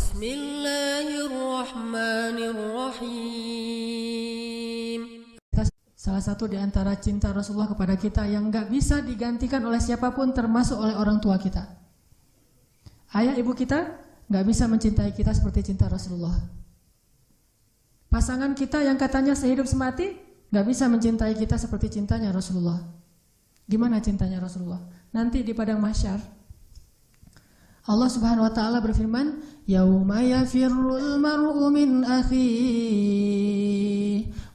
Bismillahirrahmanirrahim. Salah satu di antara cinta Rasulullah kepada kita yang gak bisa digantikan oleh siapapun termasuk oleh orang tua kita. Ayah ibu kita gak bisa mencintai kita seperti cinta Rasulullah. Pasangan kita yang katanya sehidup semati gak bisa mencintai kita seperti cintanya Rasulullah. Gimana cintanya Rasulullah? Nanti di padang mahsyar Allah Subhanahu wa taala berfirman, "Yauma yafirrul mar'u min akhihi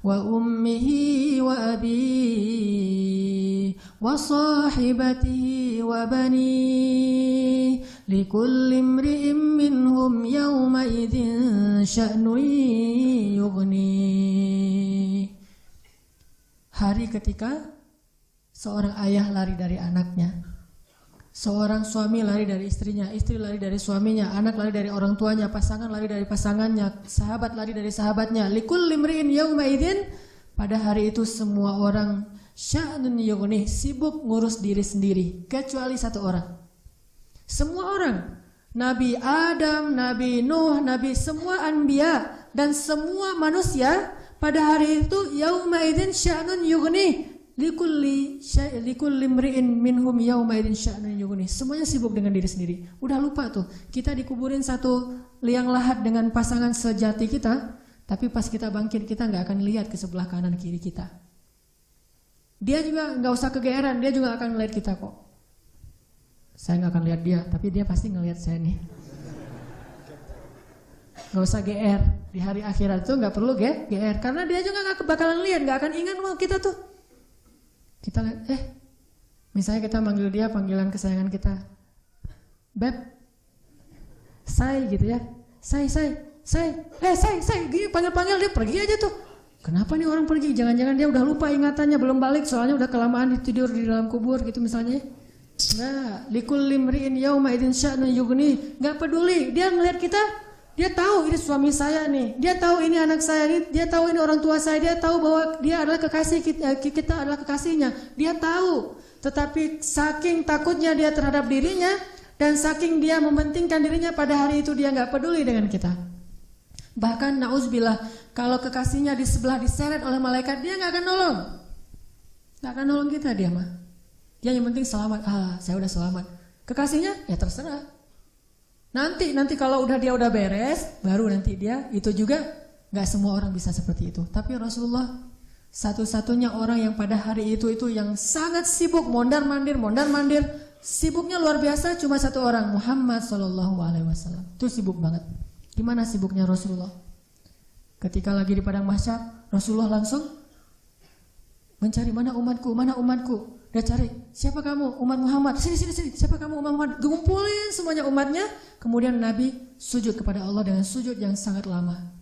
wa ummihi wa abihi wa sahibatihi wa banihi likulli imri'in minhum yawma idzin sya'nun yughni." Hari ketika seorang ayah lari dari anaknya, seorang suami lari dari istrinya, istri lari dari suaminya, anak lari dari orang tuanya, pasangan lari dari pasangannya, sahabat lari dari sahabatnya. Likulli imri'in yawma idzin, pada hari itu semua orang sya'nun yughni, sibuk ngurus diri sendiri, kecuali satu orang. Semua orang, Nabi Adam, Nabi Nuh, Nabi semua anbiya dan semua manusia pada hari itu yawma idzin sya'nun yughni. Likulli imri'in minhum yawma idzin sya'nun yughni. Semuanya sibuk dengan diri sendiri. Udah lupa tuh, kita dikuburin satu liang lahat dengan pasangan sejati kita, tapi pas kita bangkit kita nggak akan lihat ke sebelah kanan kiri kita. Dia juga nggak usah kegeeran, dia juga akan melihat kita kok. Saya nggak akan lihat dia, tapi dia pasti ngelihat saya nih. Nggak usah GR. Di hari akhirat tuh nggak perlu GR, karena dia juga nggak bakalan lihat, nggak akan ingat mau kita tuh. Kita lihat, misalnya kita manggil dia panggilan kesayangan kita, Beb, say gitu ya, say, gini panggil-panggil dia pergi aja tuh. Kenapa nih orang pergi? Jangan-jangan dia udah lupa ingatannya, belum balik, soalnya udah kelamaan tidur di dalam kubur gitu misalnya. Enggak, likulli imri'in yawma idzin sya'nun yughni, enggak peduli, dia ngelihat kita. Dia tahu ini suami saya nih, dia tahu ini anak saya nih, dia tahu ini orang tua saya, dia tahu bahwa dia adalah kekasih kita adalah kekasihnya. Dia tahu, tetapi saking takutnya dia terhadap dirinya dan saking dia mementingkan dirinya pada hari itu dia nggak peduli dengan kita. Bahkan nauzubillah, kalau kekasihnya di sebelah diseret oleh malaikat dia nggak akan nolong kita dia mah. Dia yang penting selamat, saya udah selamat. Kekasihnya ya terserah. Nanti kalau dia udah beres, baru nanti dia, itu juga gak semua orang bisa seperti itu. Tapi Rasulullah satu-satunya orang yang pada hari itu yang sangat sibuk mondar-mandir, sibuknya luar biasa, cuma satu orang, Muhammad SAW. Itu sibuk banget. Gimana sibuknya Rasulullah? Ketika lagi di padang mahsyar, Rasulullah langsung mencari mana umatku. Dia cari, siapa kamu? Umat Muhammad. Sini. Siapa kamu? Umat Muhammad. Kumpulin semuanya umatnya. Kemudian Nabi sujud kepada Allah dengan sujud yang sangat lama.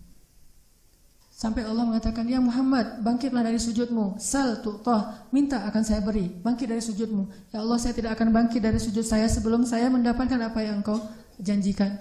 Sampai Allah mengatakan, ya Muhammad, bangkitlah dari sujudmu. Sal tu'tah, minta akan saya beri. Bangkit dari sujudmu. Ya Allah, saya tidak akan bangkit dari sujud saya sebelum saya mendapatkan apa yang engkau janjikan.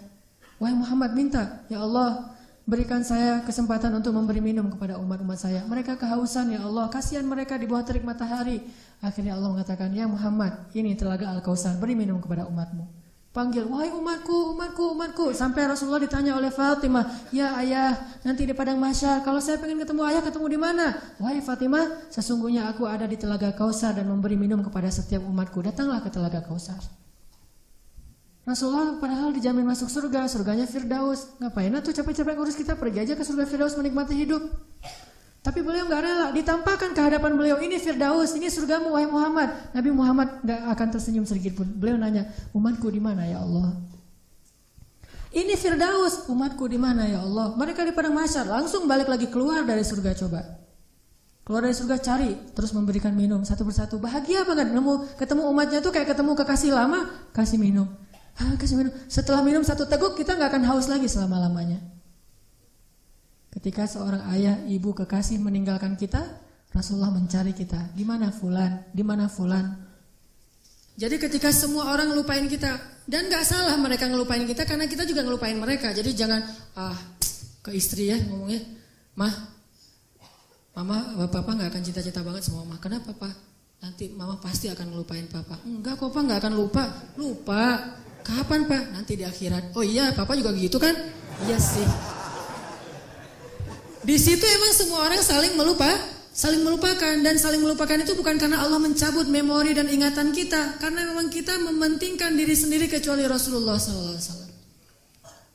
Wahai Muhammad, minta. Ya Allah, berikan saya kesempatan untuk memberi minum kepada umat-umat saya. Mereka kehausan, ya Allah. Kasihan mereka di bawah terik matahari. Akhirnya Allah mengatakan, ya Muhammad, ini telaga Al-Kautsar, beri minum kepada umatmu. Panggil, wahai umatku. Sampai Rasulullah ditanya oleh Fatimah, ya ayah, nanti di padang mahsyar, kalau saya pengen ketemu ayah, ketemu di mana? Wahai Fatimah, sesungguhnya aku ada di telaga Kautsar dan memberi minum kepada setiap umatku. Datanglah ke telaga Kautsar. Rasulullah padahal dijamin masuk surga, surganya Firdaus. Ngapain tuh capek-capek ngurus kita, pergi aja ke surga Firdaus menikmati hidup. Tapi beliau gak rela, ditampakkan ke hadapan beliau, ini Firdaus, ini surgamu wahai Muhammad. Nabi Muhammad gak akan tersenyum sedikit pun. Beliau nanya, umatku di mana ya Allah? Ini Firdaus, umatku di mana ya Allah? Mereka di padang mahsyar, langsung balik lagi keluar dari surga coba. Keluar dari surga cari, terus memberikan minum satu persatu. Bahagia banget, ketemu umatnya tuh kayak ketemu kekasih lama, kasih minum. Kasih minum. Setelah minum satu teguk kita gak akan haus lagi selama-lamanya. Ketika seorang ayah, ibu, kekasih meninggalkan kita, Rasulullah mencari kita. Di mana fulan? Di mana fulan? Jadi ketika semua orang ngelupain kita, dan gak salah mereka ngelupain kita karena kita juga ngelupain mereka. Jadi jangan ke istri ya ngomongnya, Mama, Papa gak akan cinta-cinta banget sama Mama. Kenapa Papa? Nanti Mama pasti akan ngelupain Papa. Enggak kok Pak, gak akan lupa. Lupa. Kapan Pak? Nanti di akhirat. Oh iya, Papa juga gitu kan? Iya sih. Di situ emang semua orang saling melupakan, dan saling melupakan itu bukan karena Allah mencabut memori dan ingatan kita, karena memang kita mementingkan diri sendiri kecuali Rasulullah SAW.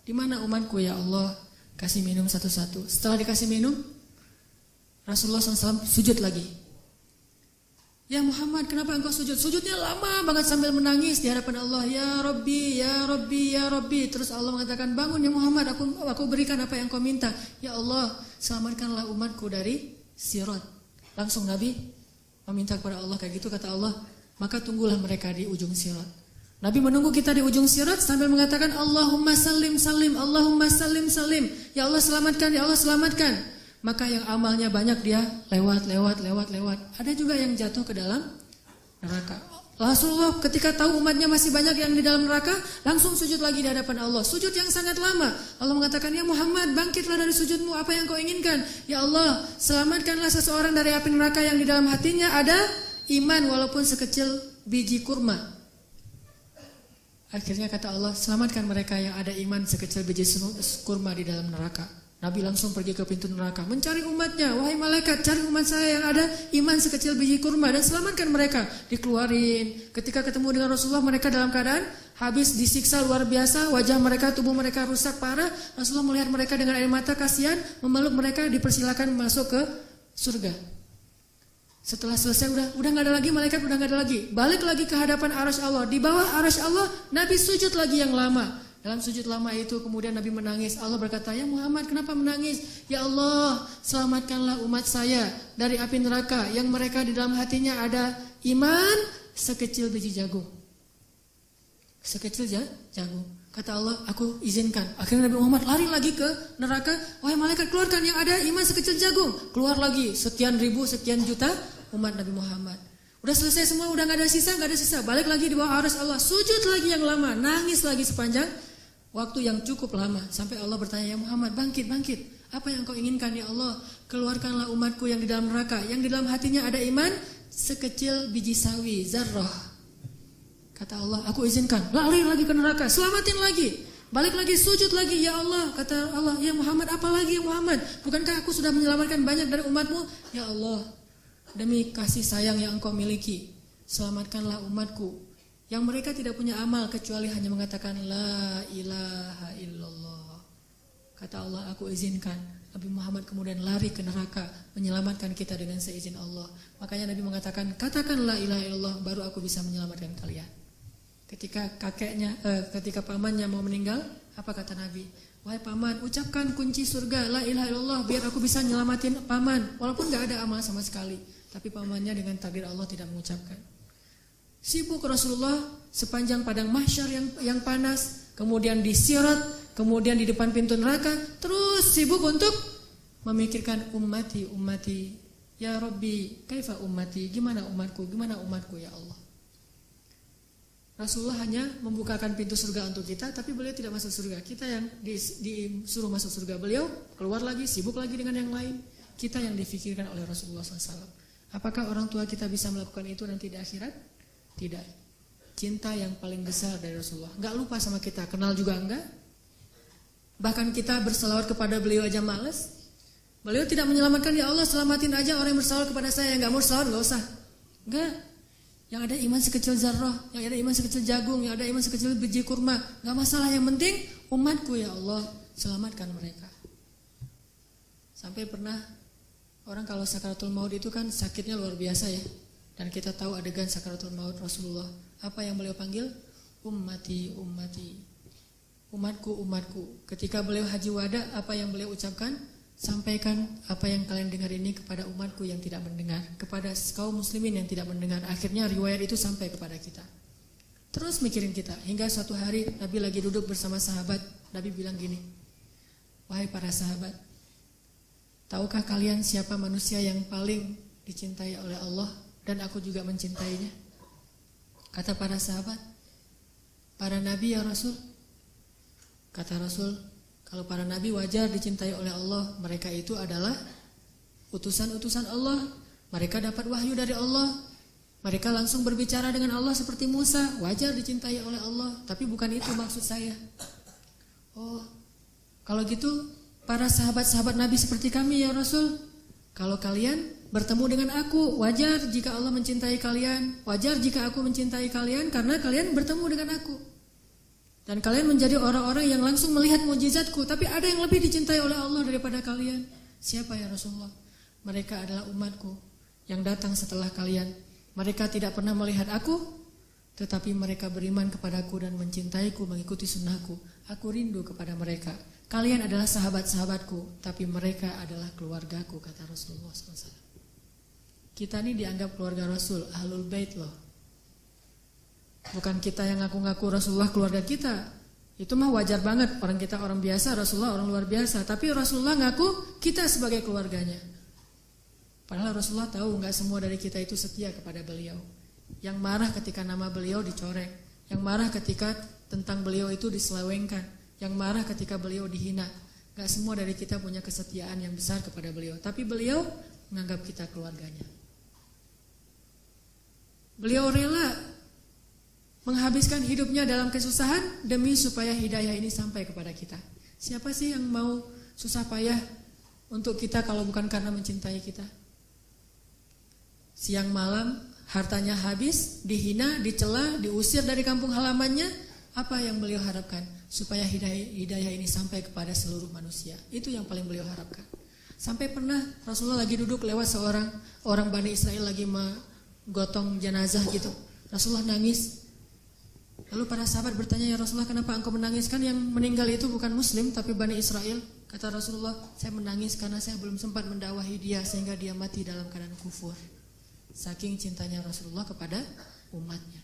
Di mana umatku ya Allah? Kasih minum satu-satu. Setelah dikasih minum, Rasulullah SAW sujud lagi. Ya Muhammad, kenapa engkau sujud? Sujudnya lama banget sambil menangis di hadapan Allah. Ya Rabbi, ya Rabbi, ya Rabbi. Terus Allah mengatakan, bangun ya Muhammad, aku berikan apa yang kau minta. Ya Allah, selamatkanlah umatku dari Sirat. Langsung Nabi meminta kepada Allah kayak gitu, kata Allah, maka tunggulah mereka di ujung Sirat. Nabi menunggu kita di ujung Sirat sambil mengatakan, Allahumma salim salim, Allahumma salim salim. Ya Allah selamatkan, ya Allah selamatkan. Maka yang amalnya banyak dia lewat. Ada juga yang jatuh ke dalam neraka. Rasulullah ketika tahu umatnya masih banyak yang di dalam neraka, langsung sujud lagi di hadapan Allah. Sujud yang sangat lama. Allah mengatakan, ya Muhammad, bangkitlah dari sujudmu, apa yang kau inginkan? Ya Allah, selamatkanlah seseorang dari api neraka yang di dalam hatinya ada iman walaupun sekecil biji kurma. Akhirnya kata Allah, selamatkan mereka yang ada iman sekecil biji kurma di dalam neraka. Nabi langsung pergi ke pintu neraka mencari umatnya. Wahai malaikat, cari umat saya yang ada iman sekecil biji kurma dan selamatkan mereka. Dikeluarin. Ketika ketemu dengan Rasulullah, mereka dalam keadaan habis disiksa luar biasa. Wajah mereka, tubuh mereka rusak parah. Rasulullah melihat mereka dengan air mata kasihan, memeluk mereka, dipersilakan masuk ke surga. Setelah selesai udah gak ada lagi malaikat, udah gak ada lagi. Balik lagi ke hadapan arasy Allah. Di bawah arasy Allah, Nabi sujud lagi yang lama. Dalam sujud lama itu kemudian Nabi menangis. Allah berkata, ya Muhammad, kenapa menangis? Ya Allah, selamatkanlah umat saya dari api neraka yang mereka di dalam hatinya ada iman sekecil biji jagung. Sekecil jagung. Kata Allah, aku izinkan. Akhirnya Nabi Muhammad lari lagi ke neraka. Wahai malaikat, keluarkan yang ada iman sekecil jagung. Keluar lagi sekian ribu, sekian juta umat Nabi Muhammad. Udah selesai semua, udah gak ada sisa. Balik lagi di bawah arasy Allah. Sujud lagi yang lama, nangis lagi sepanjang waktu yang cukup lama. Sampai Allah bertanya, ya Muhammad, bangkit. Apa yang kau inginkan ya Allah? Keluarkanlah umatku yang di dalam neraka, yang di dalam hatinya ada iman sekecil biji sawi, zarrah. Kata Allah, aku izinkan. Lari lagi ke neraka, selamatin lagi. Balik lagi, sujud lagi, ya Allah. Kata Allah, ya Muhammad, apa lagi ya Muhammad? Bukankah aku sudah menyelamatkan banyak dari umatmu? Ya Allah, demi kasih sayang yang engkau miliki, selamatkanlah umatku yang mereka tidak punya amal kecuali hanya mengatakan la ilaha illallah. Kata Allah, aku izinkan. Nabi Muhammad kemudian lari ke neraka menyelamatkan kita dengan seizin Allah. Makanya Nabi mengatakan, katakan la ilaha illallah, baru aku bisa menyelamatkan kalian. Ketika pamannya mau meninggal, apa kata Nabi? Wahai paman, ucapkan kunci surga la ilaha illallah biar aku bisa nyelamatin paman. Walaupun gak ada amal sama sekali, tapi pamannya dengan takdir Allah tidak mengucapkan. Sibuk Rasulullah sepanjang padang mahsyar yang panas, kemudian di Sirat, kemudian di depan pintu neraka, terus sibuk untuk memikirkan ummati. Ya Rabbi, kaifa ummati? Gimana umatku ya Allah? Rasulullah hanya membukakan pintu surga untuk kita, tapi beliau tidak masuk surga. Kita yang disuruh masuk surga, beliau keluar lagi, sibuk lagi dengan yang lain. Kita yang difikirkan oleh Rasulullah SAW. Apakah orang tua kita bisa melakukan itu nanti di akhirat? Tidak. Cinta yang paling besar dari Rasulullah. Gak lupa sama kita, kenal juga enggak. Bahkan kita berselawat kepada beliau aja males. Beliau tidak menyelamatkan, ya Allah selamatin aja orang yang berselawat kepada saya. Yang gak mau selawat gak usah. Enggak. Yang ada iman sekecil zarrah, yang ada iman sekecil jagung, yang ada iman sekecil biji kurma, gak masalah, yang penting umatku ya Allah, selamatkan mereka. Sampai pernah orang kalau sakaratul maut itu kan sakitnya luar biasa ya. Dan kita tahu adegan sakaratul maut Rasulullah. Apa yang beliau panggil? Ummati. Umatku. Ketika beliau haji wada, apa yang beliau ucapkan? Sampaikan apa yang kalian dengar ini kepada umatku yang tidak mendengar, kepada kaum muslimin yang tidak mendengar. Akhirnya riwayat itu sampai kepada kita. Terus mikirin kita. Hingga suatu hari Nabi lagi duduk bersama sahabat. Nabi bilang gini, wahai para sahabat, tahukah kalian siapa manusia yang paling dicintai oleh Allah? Dan aku juga mencintainya. Kata para sahabat, para nabi ya Rasul. Kata Rasul, kalau para nabi wajar dicintai oleh Allah. Mereka itu adalah utusan-utusan Allah. Mereka dapat wahyu dari Allah. Mereka langsung berbicara dengan Allah seperti Musa. Wajar dicintai oleh Allah. Tapi bukan itu maksud saya. Oh, Kalau gitu para sahabat-sahabat Nabi seperti kami ya Rasul. Kalau kalian bertemu dengan aku, wajar jika Allah mencintai kalian, wajar jika aku mencintai kalian karena kalian bertemu dengan aku. Dan kalian menjadi orang-orang yang langsung melihat mukjizatku. Tapi ada yang lebih dicintai oleh Allah daripada kalian. Siapa ya Rasulullah? Mereka adalah umatku yang datang setelah kalian. Mereka tidak pernah melihat aku, tetapi mereka beriman kepadaku dan mencintaiku, mengikuti sunnahku. Aku rindu kepada mereka. Kalian adalah sahabat-sahabatku, tapi mereka adalah keluargaku, kata Rasulullah SAW. Kita ini dianggap keluarga Rasul, Ahlul Bait loh. Bukan kita yang ngaku-ngaku Rasulullah keluarga kita. Itu mah wajar banget, orang kita orang biasa, Rasulullah orang luar biasa. Tapi Rasulullah ngaku kita sebagai keluarganya. Padahal Rasulullah tahu gak semua dari kita itu setia kepada beliau. Yang marah ketika nama beliau dicoreng, yang marah ketika tentang beliau itu diselewengkan, yang marah ketika beliau dihina. Gak semua dari kita punya kesetiaan yang besar kepada beliau. Tapi beliau menganggap kita keluarganya. Beliau rela menghabiskan hidupnya dalam kesusahan demi supaya hidayah ini sampai kepada kita. Siapa sih yang mau susah payah untuk kita kalau bukan karena mencintai kita? Siang malam hartanya habis, dihina, dicela, diusir dari kampung halamannya. Apa yang beliau harapkan? Supaya hidayah ini sampai kepada seluruh manusia. Itu yang paling beliau harapkan. Sampai pernah Rasulullah lagi duduk lewat seorang orang Bani Israel lagi menggotong jenazah gitu. Rasulullah nangis. Lalu para sahabat bertanya, ya Rasulullah kenapa engkau menangis? Kan yang meninggal itu bukan Muslim tapi Bani Israel. Kata Rasulullah, saya menangis karena saya belum sempat mendakwahi dia sehingga dia mati dalam keadaan kufur. Saking cintanya Rasulullah kepada umatnya.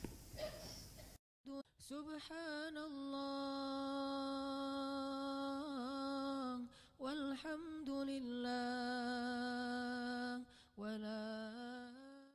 Subhanallah walhamdulillah